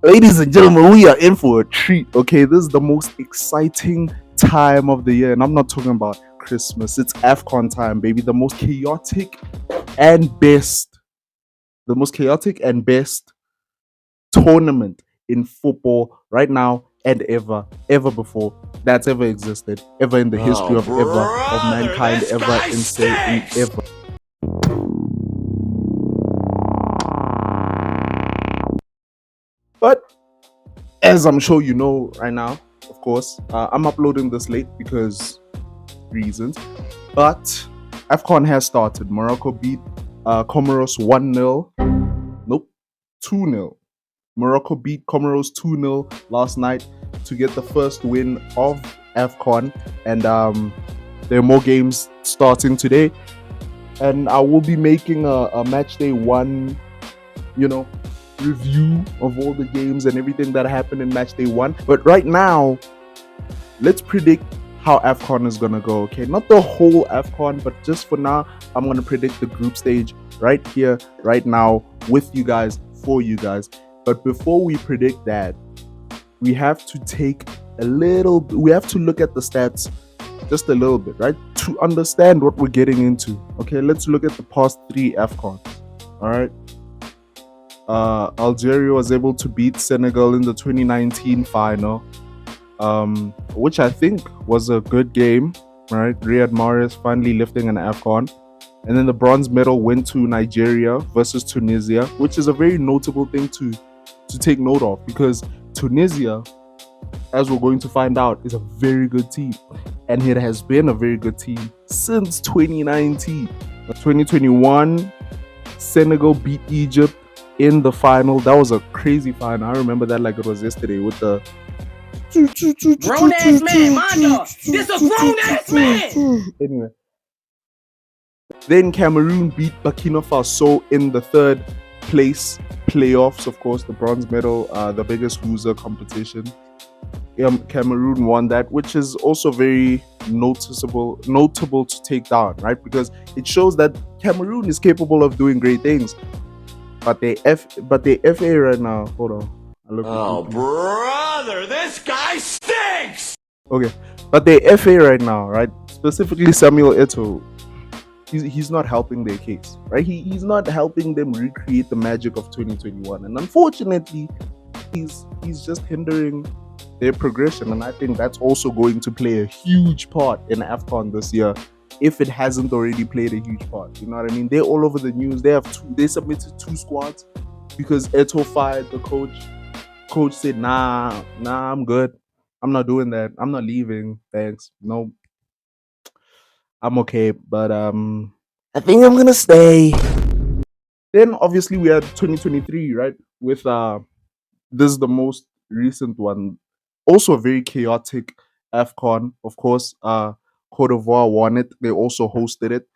Ladies and gentlemen, we are in for a treat. Okay, this is the most exciting time of the year, and I'm not talking about Christmas. It's AFCON time, baby. And best, the most chaotic and best tournament in football right now and ever before that's ever existed, ever in the history of ever of mankind, ever insane, ever. But as I'm sure you know right now, of course, I'm uploading this late because reasons. But AFCON has started. Morocco beat Comoros 1-0. Nope, 2-0. Morocco beat Comoros 2-0 last night to get the first win of AFCON. And there are more games starting today. And I will be making a match day one, you know, review of all the games and everything that happened in match day one. But right now, let's predict how AFCON is gonna go. Okay, not the whole AFCON, but just for now, I'm gonna predict the group stage right here, right now, with you guys, for you guys. But before we predict that, we have to we have to look at the stats just a little bit, right? To understand what we're getting into. Okay, let's look at the past 3 AFCON. All right. Algeria was able to beat Senegal in the 2019 final, which I think was a good game, right? Riyad Mahrez finally lifting an AFCON. And then the bronze medal went to Nigeria versus Tunisia, which is a very notable thing to take note of, because Tunisia, as we're going to find out, is a very good team. And it has been a very good team since 2019. 2021, Senegal beat Egypt in the final. That was a crazy final. I remember that like it was yesterday with the grown ass man, mind you, this a grown ass man. Anyway, then Cameroon beat Burkina Faso in the third place playoffs. Of course, the bronze medal, the biggest loser competition. Cameroon won that, which is also very notable to take down, right? Because it shows that Cameroon is capable of doing great things. But they FA right now. Hold on. Oh, brother, this guy stinks. Okay, but they FA right now, right? Specifically, Samuel Eto'o. He's not helping their case, right? He's not helping them recreate the magic of 2021, and unfortunately, he's just hindering their progression. And I think that's also going to play a huge part in AFCON this year, if it hasn't already played a huge part. You know what I mean? They're all over the news. They submitted 2 squads because Eto'o fired the coach. Coach said, nah, I'm good. I'm not doing that. I'm not leaving. Thanks. No, I'm okay. But I think I'm gonna stay. Then obviously we had 2023, right? With this is the most recent one. Also a very chaotic AFCON. Of course, Cote d'Ivoire won it. They also hosted it.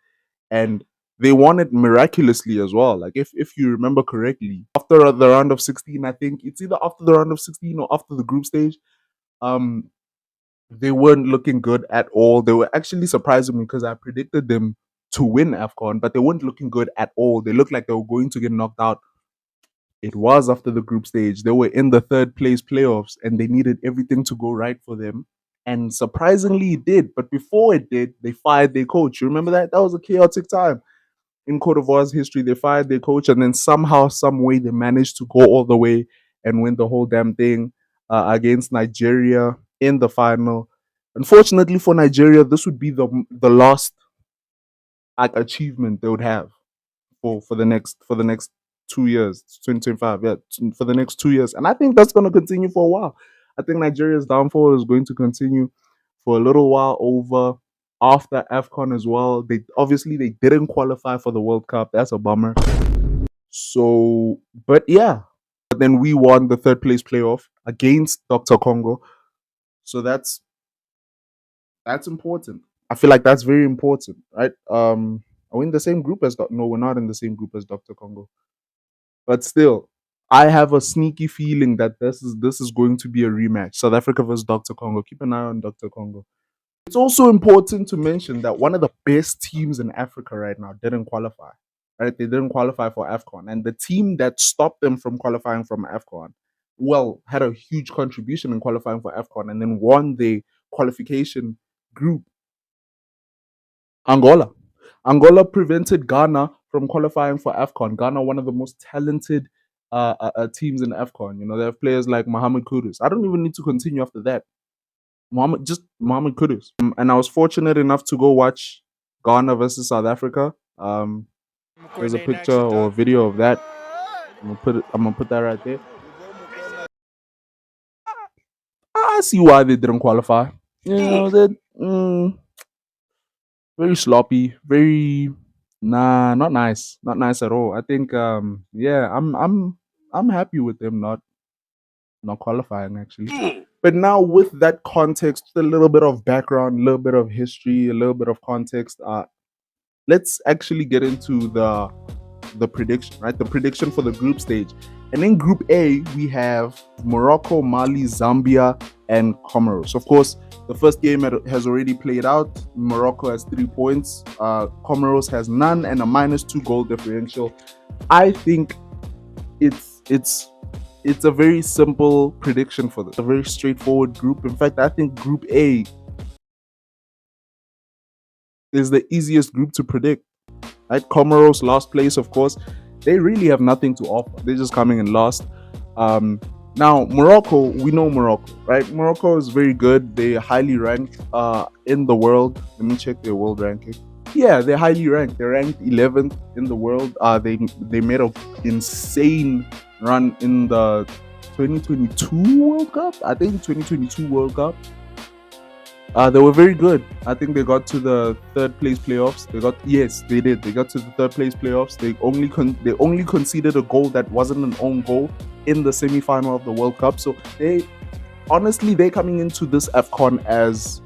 And they won it miraculously as well. Like if you remember correctly, after the round of 16, I think it's either after the round of 16 or after the group stage, um, they weren't looking good at all. They were actually surprising me because I predicted them to win AFCON, but they weren't looking good at all. They looked like they were going to get knocked out. It was after the group stage. They were in the third place playoffs and they needed everything to go right for them. And surprisingly, it did. But before it did, they fired their coach. You remember that? That was a chaotic time in Cote d'Ivoire's history. They fired their coach, and then somehow, some way, they managed to go all the way and win the whole damn thing against Nigeria in the final. Unfortunately for Nigeria, this would be the last like achievement they would have for the next 2 years, 2025. Yeah, for the next 2 years, and I think that's going to continue for a while. I think Nigeria's downfall is going to continue for a little while over after AFCON as well. They didn't qualify for the World Cup. That's a bummer. So, but yeah, but then we won the third place playoff against Dr. Congo. So that's important. I feel like that's very important, right? Are we in the same group as No, we're not in the same group as Dr. Congo. But still, I have a sneaky feeling that this is going to be a rematch. South Africa versus Dr. Congo. Keep an eye on Dr. Congo. It's also important to mention that one of the best teams in Africa right now didn't qualify. Right? They didn't qualify for AFCON. And the team that stopped them from qualifying from AFCON had a huge contribution in qualifying for AFCON and then won the qualification group. Angola prevented Ghana from qualifying for AFCON. Ghana, one of the most talented teams in AFCON. You know, they have players like Mohamed Kudus. I don't even need to continue after that. Mohamed Kudus. And I was fortunate enough to go watch Ghana versus South Africa. There's a picture or a video of that. I'm gonna put that right there. I see why they didn't qualify. You know, that very sloppy, very not nice, not nice at all. I think yeah, I'm happy with them not qualifying actually. But now with that context, a little bit of background, a little bit of history, a little bit of context, let's actually get into the prediction, right? The prediction for the group stage. And in Group A, we have Morocco, Mali, Zambia, and Comoros. Of course, the first game has already played out. Morocco has 3 points. Comoros has none and a -2 goal differential. I think it's a very simple prediction for this. A very straightforward group. In fact, I think Group A is the easiest group to predict. Right? Comoros, last place, of course. They really have nothing to offer. They're just coming in last. Now, Morocco, we know Morocco, right? Morocco is very good. They're highly ranked in the world. Let me check their world ranking. Yeah, they're highly ranked. They're ranked 11th in the world. They made an insane run in the 2022 World Cup. I think 2022 World Cup. They were very good. I think they got to the third place playoffs. They did. They got to the third place playoffs. They only conceded a goal that wasn't an own goal in the semi-final of the World Cup. So they're coming into this AFCON as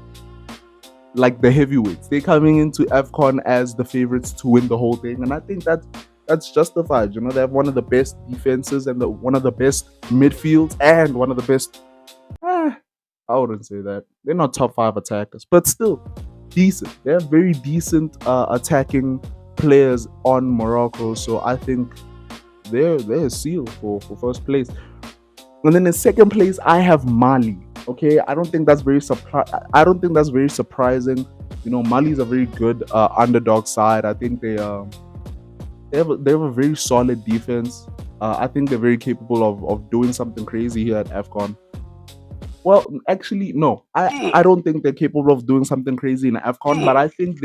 like the heavyweights. They're coming into AFCON as the favorites to win the whole thing, and I think that's justified. You know, they have one of the best defenses and one of the best midfields and one of the best. I wouldn't say that. They're not top 5 attackers, but still decent. They have very decent attacking players on Morocco, so I think they're a seal for first place. And then in second place, I have Mali. Okay, I don't think that's very surprising. You know, Mali's a very good underdog side. I think they have a very solid defense. I think they're very capable of doing something crazy here at AFCON. Well, actually, no. I don't think they're capable of doing something crazy in AFCON, but I think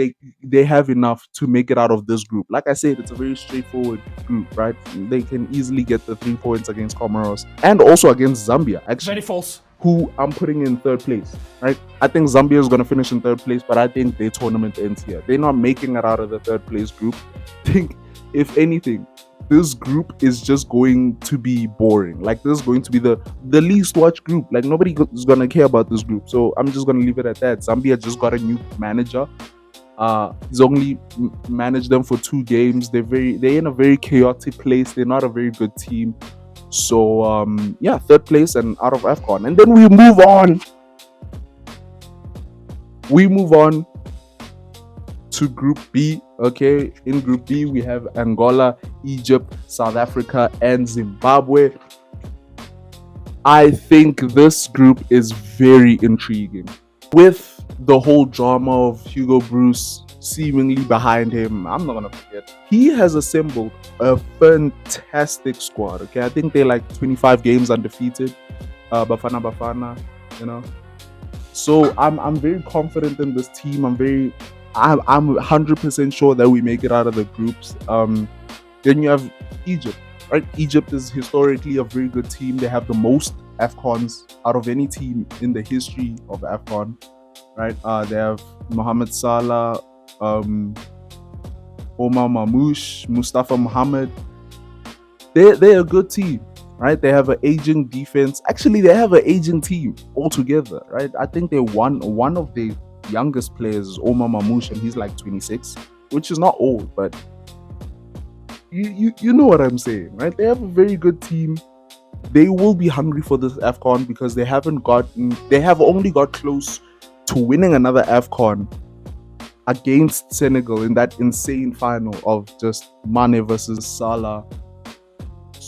they have enough to make it out of this group. Like I said, it's a very straightforward group, right? They can easily get the 3 points against Comoros and also against Zambia, actually. Very false. Who I'm putting in third place, right? I think Zambia is going to finish in third place, but I think their tournament ends here. They're not making it out of the third place group. I think, if anything, this group is just going to be boring. Like, this is going to be the least watched group. Like, nobody is going to care about this group. So I'm just going to leave it at that. Zambia just got a new manager. He's only managed them for 2 games. They're in a very chaotic place. They're not a very good team. So yeah, third place and out of AFCON. And then we move on. To Group B. Okay, in Group B we have Angola, Egypt, South Africa, and Zimbabwe. I think this group is very intriguing. With the whole drama of Hugo Bruce seemingly behind him, I'm not gonna forget, he has assembled a fantastic squad. Okay, I think they're like 25 games undefeated. Bafana, you know. So I'm very confident in this team. I'm 100% sure that we make it out of the groups. Then you have Egypt, right? Egypt is historically a very good team. They have the most AFCONs out of any team in the history of AFCON, right? They have Mohamed Salah, Omar Mamouche, Mustafa Mohamed. They're a good team, right? They have an aging defense. Actually, they have an aging team altogether, right? I think they won one of the youngest players is Omar Mamouche, and he's like 26, which is not old, but you know what I'm saying, right? They have a very good team. They will be hungry for this AFCON because they have only got close to winning another AFCON against Senegal in that insane final of just Mane versus Salah.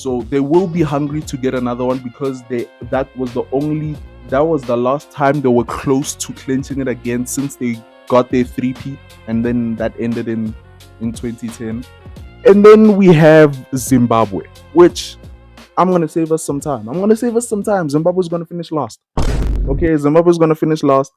So they will be hungry to get another one because that was the last time they were close to clinching it again since they got their three-peat, and then that ended in 2010. And then we have Zimbabwe, which I'm gonna save us some time. Zimbabwe's gonna finish last. Okay, Zimbabwe's gonna finish last.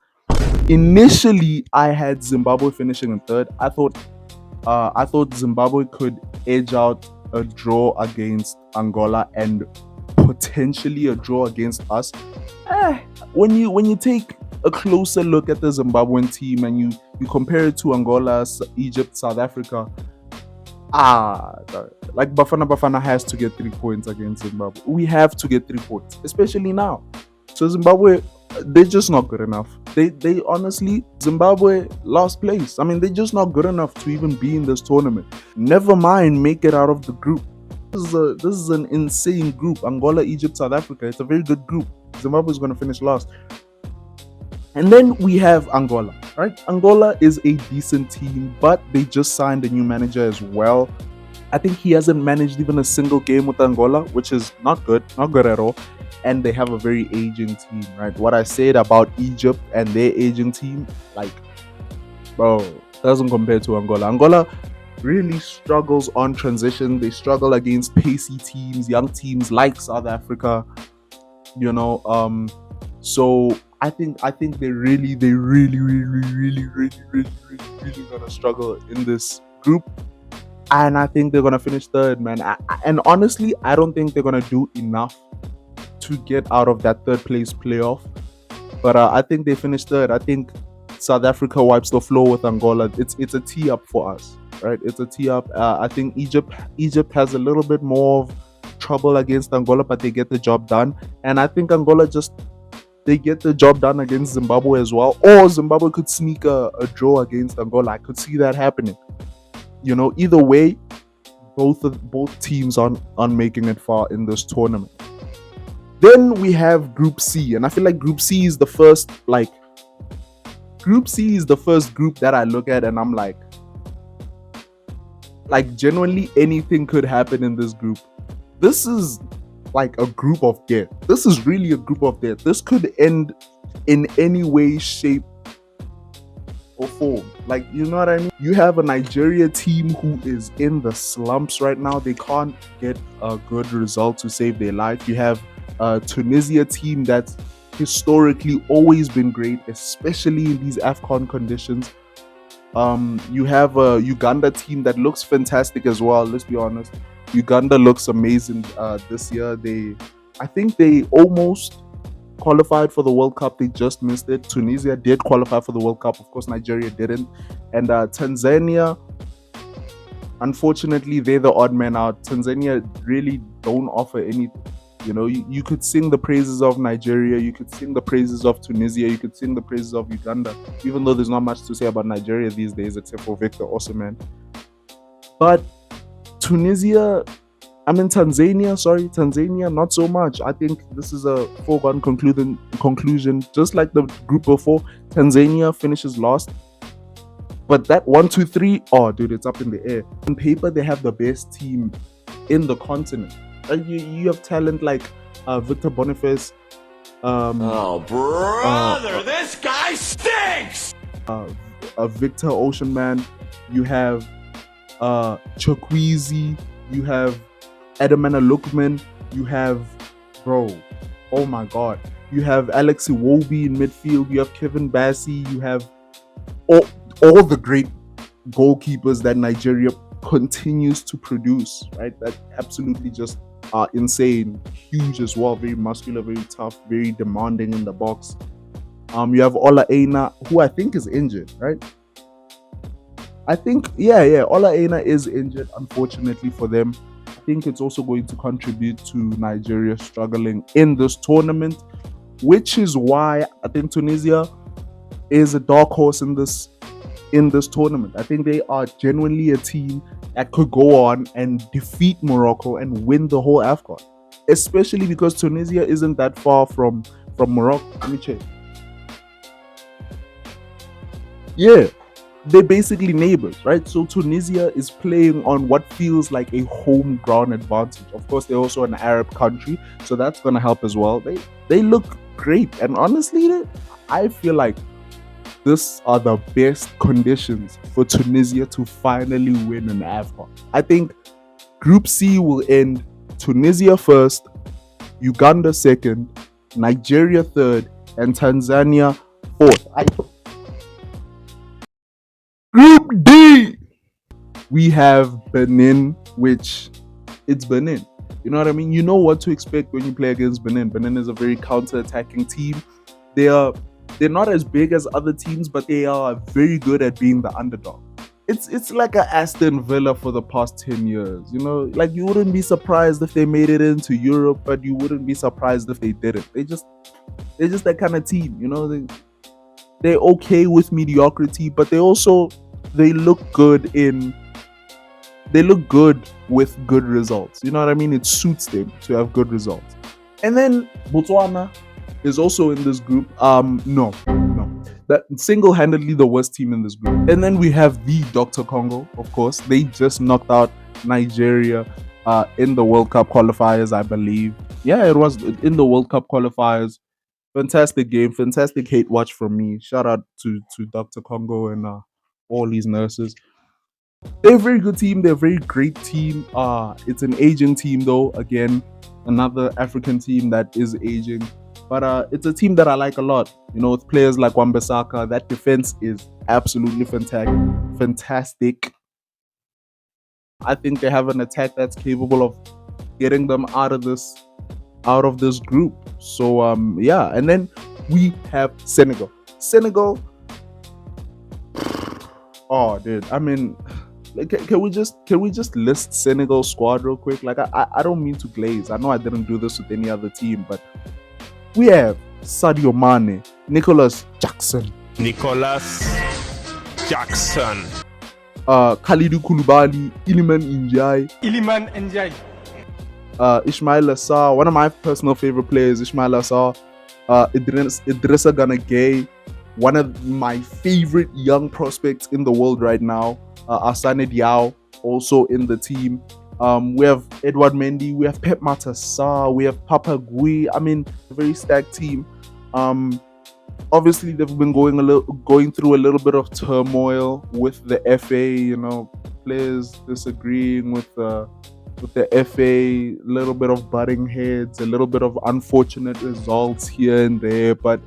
Initially, I had Zimbabwe finishing in third. I thought Zimbabwe could edge out a draw against Angola and potentially a draw against us. When you take a closer look at the Zimbabwean team and you compare it to Angola, Egypt, South Africa, like Bafana has to get 3 points against Zimbabwe. We have to get 3 points, especially now. So Zimbabwe, they're just not good enough. They honestly, Zimbabwe last place. I mean, they're just not good enough to even be in this tournament. Never mind make it out of the group. This is an insane group. Angola, Egypt, South Africa. It's a very good group. Zimbabwe is going to finish last. And then we have Angola, right? Angola is a decent team, but they just signed a new manager as well. I think he hasn't managed even a single game with Angola, which is not good at all. And they have a very aging team, right? What I said about Egypt and their aging team, like, bro, doesn't compare to Angola. Angola really struggles on transition. They struggle against pacey teams, young teams like South Africa, so I think they really gonna struggle in this group, and I think they're gonna finish third, man. And honestly, I don't think they're gonna do enough to get out of that third place playoff, but I think they finished third. I think South Africa wipes the floor with Angola. It's a tee up for us, right? It's a tee up. I think Egypt has a little bit more of trouble against Angola, but they get the job done. And I think Angola they get the job done against Zimbabwe as well. Or Zimbabwe could sneak a draw against Angola. I could see that happening. Either way, both teams on making it far in this tournament. Then we have Group C, and I feel like Group C is the first group that I look at and I'm like genuinely anything could happen in this group. This is like a group of death. This is really a group of death. This could end in any way, shape, or form. Like, you know what I mean? You have a Nigeria team who is in the slumps right now. They can't get a good result to save their life. You have a Tunisia team that's historically always been great, especially in these AFCON conditions. You have a Uganda team that looks fantastic as well. Let's be honest. Uganda looks amazing this year. I think they almost qualified for the World Cup. They just missed it. Tunisia did qualify for the World Cup. Of course, Nigeria didn't. And Tanzania, unfortunately, they're the odd man out. Tanzania really don't offer anything. You could sing the praises of Nigeria, you could sing the praises of Tunisia, you could sing the praises of Uganda, even though there's not much to say about Nigeria these days except for Victor Osimhen. But Tanzania, not so much. I think this is a foregone conclusion. Just like the group before, Tanzania finishes last. But that 1, 2, 3, oh dude, it's up in the air. On paper, they have the best team in the continent. You have talent like Victor Boniface. Oh, brother, this guy stinks! Victor Oceanman. You have Chokwizi. You have Edamana Lukman. You have, oh my God. You have Alex Iwobi in midfield. You have Kevin Bassey. You have all the great goalkeepers that Nigeria continues to produce, right? That absolutely just are insane, huge as well, very muscular, very tough, very demanding in the box. You have Ola Aina, who I think is injured, right? I think, Ola Aina is injured, unfortunately for them. I think it's also going to contribute to Nigeria struggling in this tournament, which is why I think Tunisia is a dark horse in this tournament. I think they are genuinely a team that could go on and defeat Morocco and win the whole AFCON, especially because Tunisia isn't that far from Morocco. Let me check. Yeah, they're basically neighbors, right? So Tunisia is playing on what feels like a home ground advantage. Of course, they're also an Arab country, so that's gonna help as well. They look great, and honestly, I feel like these are the best conditions for Tunisia to finally win an AFCON. I think Group C will end Tunisia first, Uganda second, Nigeria third, and Tanzania fourth. Group D, we have Benin, which it's Benin. You know what I mean? You know what to expect when you play against Benin. Benin is a very counter-attacking team. They're not as big as other teams, but they are very good at being the underdog. It's like a Aston Villa for the past 10 years. You know, like you wouldn't be surprised if they made it into Europe, but you wouldn't be surprised if they didn't. They're just that kind of team, you know. They're okay with mediocrity, but they look good with good results. You know what I mean? It suits them to have good results. And then Botswana is also in this group. No. That single-handedly the worst team in this group. And then we have the Dr. Congo, of course. They just knocked out Nigeria in the World Cup qualifiers, I believe. Yeah, it was in the World Cup qualifiers. Fantastic game, fantastic hate watch from me. Shout out to Dr. Congo and all these nurses. They're a very good team. They're a very great team. It's an aging team though. Again, another African team that is aging. But it's a team that I like a lot. You know, with players like Wan-Bissaka, that defense is absolutely fantastic. I think they have an attack that's capable of getting them out of this group. So yeah, and then we have Senegal. Oh, dude. I mean, like, can we just list Senegal's squad real quick? Like, I don't mean to glaze. I know I didn't do this with any other team, but we have Sadio Mane, Nicolas Jackson, Khalidou Koulibaly, Iliman Ndiaye, Ismail Assar, one of my personal favorite players, Ismail Assar, Idrissa Gana Gueye, one of my favorite young prospects in the world right now, Asane Diao, also in the team. We have Edouard Mendy, we have Pep Matasar, we have Papa Gui. I mean, a very stacked team. Obviously, they've been going through a little bit of turmoil with the FA. You know, players disagreeing with the FA, a little bit of butting heads, a little bit of unfortunate results here and there. But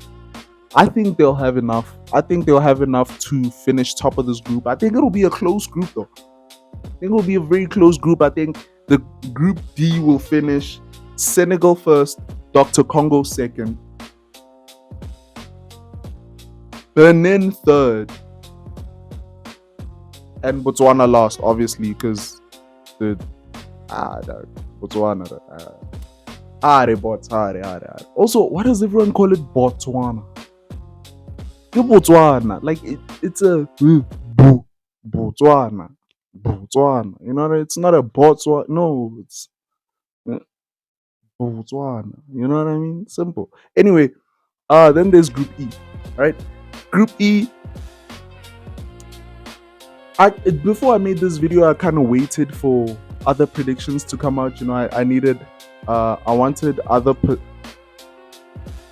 I think they'll have enough. I think they'll have enough to finish top of this group. I think it'll be a close group though. I think it'll be a very close group. I think the group D will finish Senegal first, Dr. Congo second, Benin third, and Botswana last, obviously, because Botswana. Also, why does everyone call it Botswana? Botswana, like it's a Botswana. You know, it's not a Botswana. No, it's Botswana. You know what I mean? Simple. Anyway, then there's Group E, right? Group E. Before I made this video, I kind of waited for other predictions to come out. You know, I wanted other.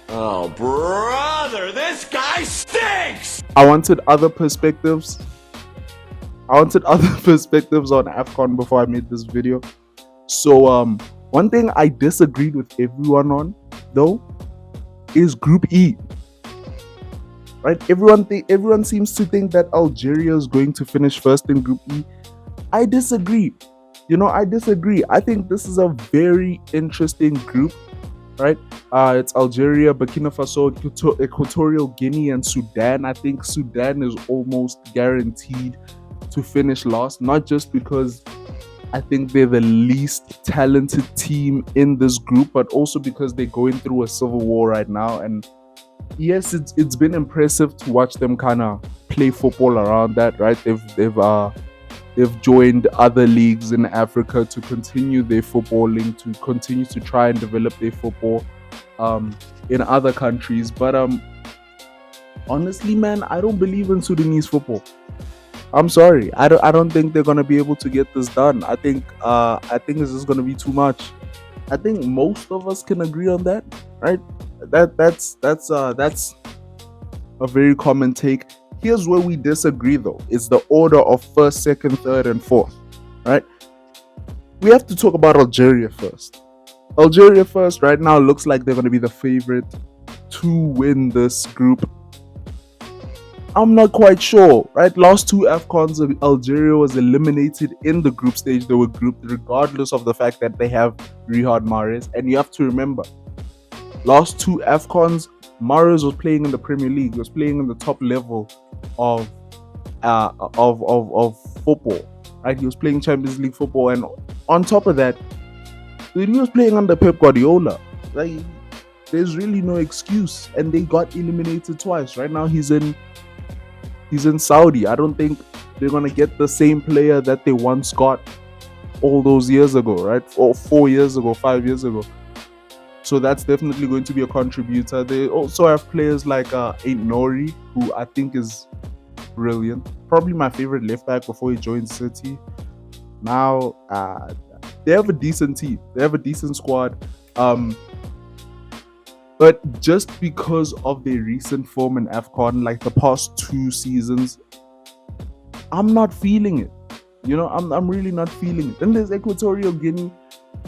Oh, brother, this guy stinks! I wanted other perspectives. on AFCON before I made this video. So one thing I disagreed with everyone on though is Group E. Right? Everyone seems to think that Algeria is going to finish first in Group E. I disagree. I disagree. I think this is a very interesting group, right? It's Algeria, Burkina Faso, Equatorial Guinea, and Sudan. I think Sudan is almost guaranteed to finish last, not just because I think they're the least talented team in this group, but also because they're going through a civil war right now. And yes, it's been impressive to watch them kind of play football around that, right? They've joined other leagues in Africa to continue their footballing, to continue to try and develop their football in other countries. But honestly, man, I don't believe in Sudanese football. I'm sorry. I don't think they're gonna be able to get this done. I think this is gonna be too much. I think most of us can agree on that, right? That's a very common take. Here's where we disagree though. It's the order of first, second, third, and fourth. Right? We have to talk about Algeria first. Algeria first right now looks like they're gonna be the favorite to win this group. I'm not quite sure, right? Last two AFCONs, Algeria was eliminated in the group stage. They were grouped regardless of the fact that they have Riyad Mahrez. And you have to remember, last two AFCONs, Mahrez was playing in the Premier League. He was playing in the top level of football, right? He was playing Champions League football, and on top of that, he was playing under Pep Guardiola. Like, there's really no excuse, and they got eliminated twice. Right now, he's in Saudi. I don't think they're gonna get the same player that they once got all those years ago, right? Or 4 years ago, 5 years ago. So that's definitely going to be a contributor. They also have players like Ain't Nori, who I think is brilliant. Probably my favorite left back before he joined City. Now, they have a decent team. They have a decent squad. But just because of their recent form in AFCON, like the past 2 seasons, I'm not feeling it. I'm really not feeling it. Then there's Equatorial Guinea.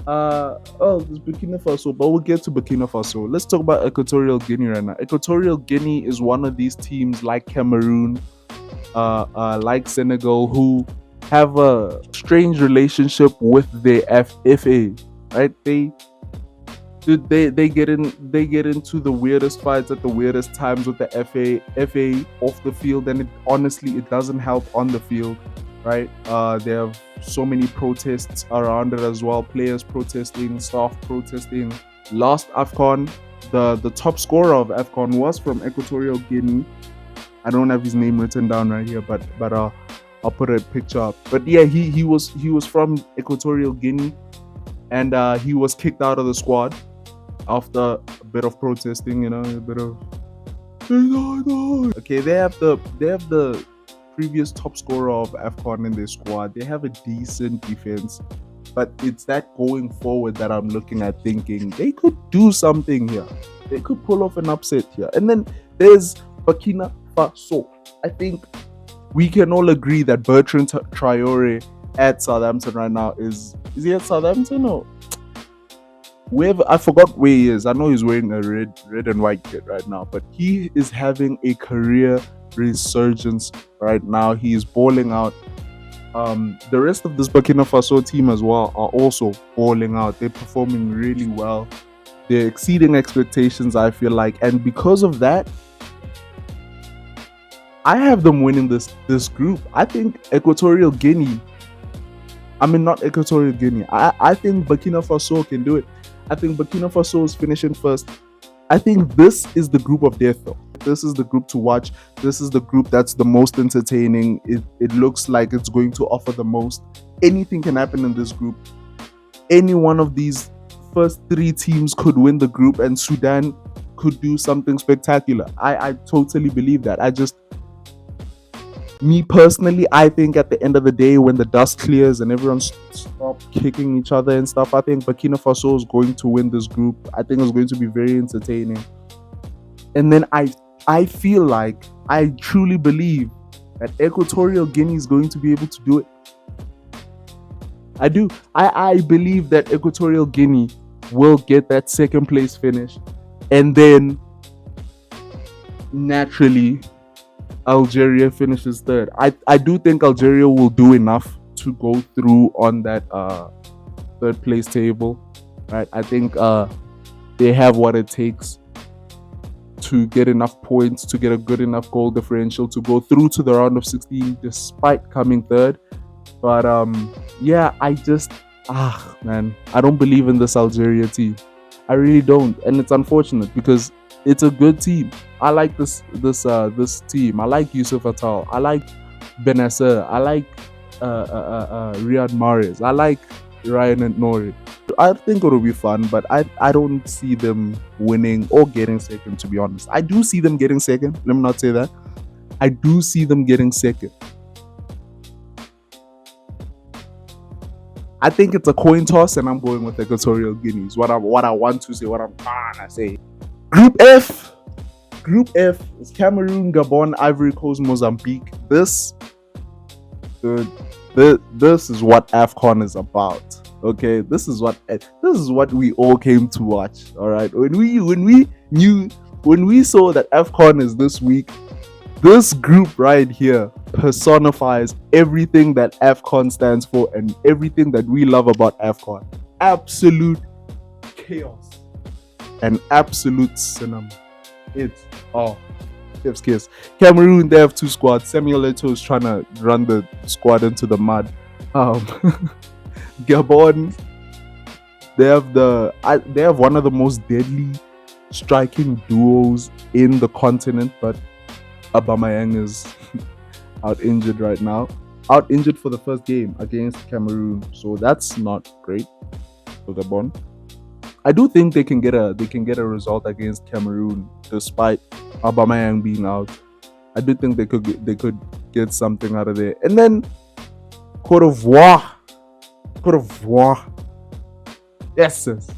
There's Burkina Faso, but we'll get to Burkina Faso. Let's talk about Equatorial Guinea right now. Equatorial Guinea is one of these teams like Cameroon, like Senegal, who have a strange relationship with their FA, right? They get into the weirdest fights at the weirdest times with the FA off the field, and it doesn't help on the field, right? They have so many protests around it as well. Players protesting, staff protesting. Last AFCON, the top scorer of AFCON was from Equatorial Guinea. I don't have his name written down right here, but I'll put a picture up. But yeah, he was from Equatorial Guinea, and he was kicked out of the squad after a bit of protesting, a bit of okay. They have the previous top scorer of AFCON in their squad. They have a decent defense, but it's that going forward that I'm looking at thinking they could do something here. They could pull off an upset here. And then there's Burkina Faso. I think we can all agree that Bertrand Traore at Southampton right now is he at Southampton or wherever? I forgot where he is. I know he's wearing a red and white kit right now, but he is having a career resurgence right now. He is balling out. The rest of this Burkina Faso team as well are also balling out. They're performing really well. They're exceeding expectations, I feel like, and because of that, I have them winning this group. I think Equatorial Guinea. I mean, not Equatorial Guinea. I think Burkina Faso can do it. I think Burkina Faso is finishing first. I think this is the group of death, though. This is the group to watch. This is the group that's the most entertaining. It looks like it's going to offer the most. Anything can happen in this group. Any one of these first 3 teams could win the group, and Sudan could do something spectacular. I totally believe that. Me personally, I think at the end of the day, when the dust clears and everyone stops kicking each other and stuff, I think Burkina Faso is going to win this group. I think it's going to be very entertaining. And then I feel like, I truly believe that Equatorial Guinea is going to be able to do it. I do. I believe that Equatorial Guinea will get that second place finish. And then, naturally, Algeria finishes third. I do think Algeria will do enough to go through on that third place table, right? I think they have what it takes to get enough points, to get a good enough goal differential to go through to the round of 16 despite coming third. But yeah, I don't believe in this Algeria team. I really don't, and it's unfortunate because it's a good team. I like this team. I like Yusuf Attal. I like Benasser. I like Riyad Mahrez. I like Ryan and Nori. I think it'll be fun, but I don't see them winning or getting second, to be honest. I do see them getting second. Let me not say that. I do see them getting second. I think it's a coin toss, and I'm going with Equatorial Guinea. Is what I want to say. What I'm trying to say. Group F. Group F is Cameroon, Gabon, Ivory Coast, Mozambique. This is what AFCON is about. Okay, this is what we all came to watch. All right, when we saw that AFCON is this week, this group right here personifies everything that AFCON stands for and everything that we love about AFCON. Absolute chaos and absolute cinema. It's chef's kiss. Cameroon, they have two squads. Samuel Eto'o is trying to run the squad into the mud. Gabon, they have one of the most deadly striking duos in the continent, but Aubameyang is out injured right now. Out injured for the first game against Cameroon, so that's not great for Gabon. I do think they can get a result against Cameroon despite Aubameyang being out. I do think they could get something out of there. And then Cote d'Ivoire. Yes, sis.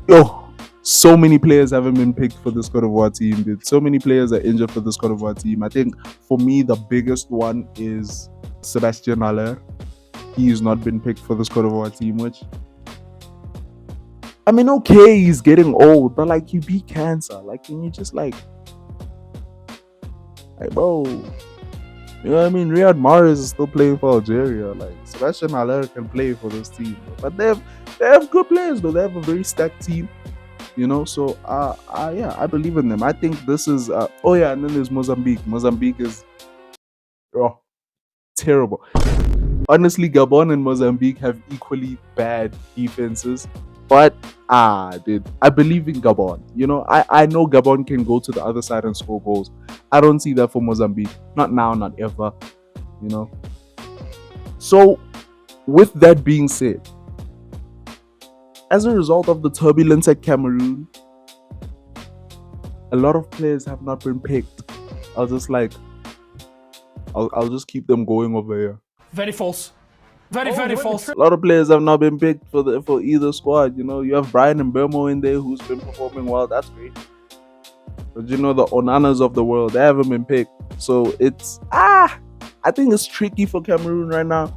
Yo, so many players haven't been picked for this Cote d'Ivoire team, dude. So many players are injured for this Cote d'Ivoire team. I think for me the biggest one is Sebastian Haller. He's not been picked for this Cote d'Ivoire team, which, I mean, okay, he's getting old, but like, you beat cancer. Like, can you just like bro, you know what I mean? Riyad Mahrez is still playing for Algeria. Like, Sebastian Haller can play for this team, but they have good players though. They have a very stacked team, you know. So yeah, I believe in them. I think this is and then there's Mozambique. Mozambique is terrible. Honestly, Gabon and Mozambique have equally bad defenses. But dude, I believe in Gabon. You know, I know Gabon can go to the other side and score goals. I don't see that for Mozambique. Not now, not ever. You know. So, with that being said, as a result of the turbulence at Cameroon, a lot of players have not been picked. I'll just keep them going over here. Very false. Very false. A lot of players have not been picked for either squad. You know, you have Brian Mbeumo in there who's been performing well. That's great. But you know, the Onanas of the world, they haven't been picked. So it's I think it's tricky for Cameroon right now.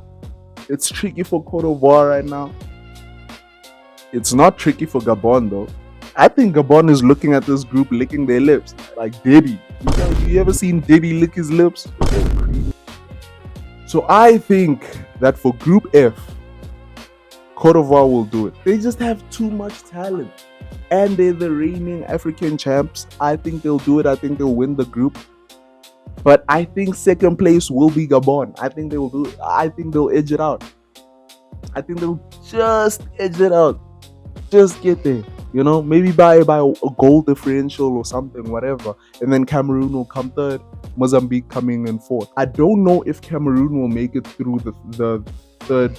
It's tricky for Cote d'Ivoire right now. It's not tricky for Gabon though. I think Gabon is looking at this group licking their lips like Diddy. You ever seen Diddy lick his lips? So I think that for Group F, Cote d'Ivoire will do it. They just have too much talent. And they're the reigning African champs. I think they'll do it. I think they'll win the group. But I think second place will be Gabon. I think they will do it. I think they'll edge it out. I think they'll just edge it out. Just get there. You know, maybe by a goal differential or something, whatever. And then Cameroon will come third. Mozambique coming in fourth. I don't know if Cameroon will make it through the third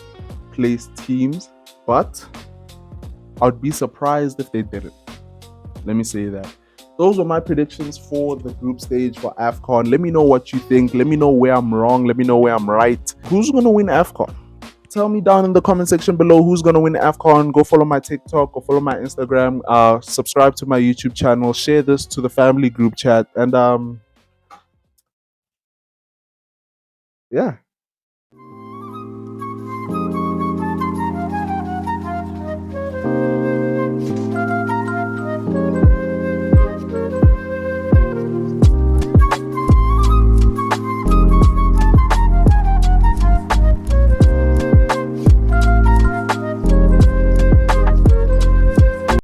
place teams, but I'd be surprised if they didn't. Let me say that. Those are my predictions for the group stage for AFCON. Let me know what you think. Let me know where I'm wrong. Let me know where I'm right. Who's going to win AFCON? Tell me down in the comment section below who's going to win AFCON. Go follow my TikTok. Go follow my Instagram. Subscribe to my YouTube channel. Share this to the family group chat. And yeah.